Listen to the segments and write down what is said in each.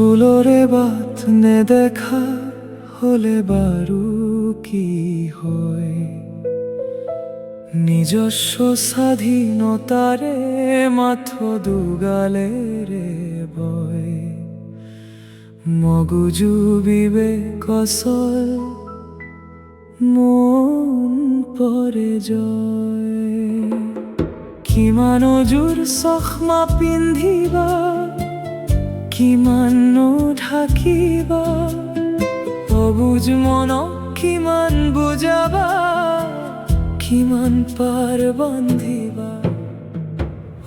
ফুলরে বাত নেদেখা হলে বারু কি হয় নিজস্ব স্বাধীনতারে মাথো দুগালে রে বয় মগুজু বিবেক অচল মন পৰে জয় কিমান অজোৰ চশমা পিন্ধিবা কিমান ঢাকিবা অবুজ মনক কিমান বুজাবা কিমান পাৰ বান্ধিবা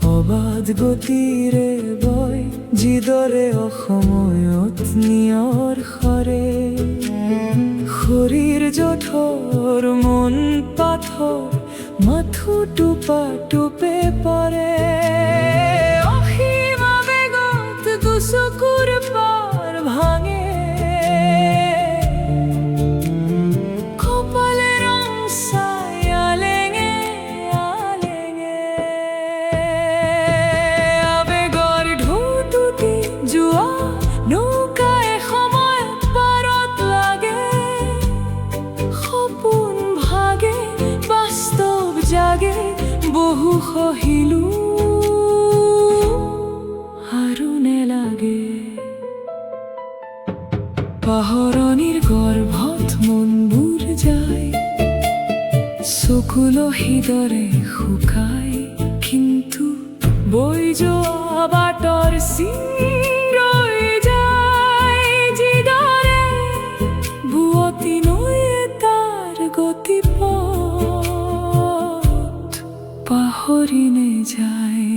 অবাধ গতিৰে বয় যিদৰে অসময়ত নিয়ৰ সৰে শৰীৰ জঠৰ মন পাথৰ মাথো টোপা টোপে পৰে অসীম আবেগত দুচকুৰ পাৰ ভাঙে কপালে ৰং চাই আলেঙে আলেঙে আবেগৰ ঢৌটোতে যোৱা নৌকাই সময়ত পাৰত লাগে সপোন ভাগে বাস্তৱ জাগে বহু সহিলো আৰু নেলাগে পাহৰণিৰ গৰ্ভত মনবোৰ যায় চকুলো হৃদৰে শুকায় কিন্তু বৈ যোৱা বাটৰ চিন ৰৈ যায় যিদৰে বুৱতী নৈয়ে তাৰ গতিপথ পাহৰি নেযায়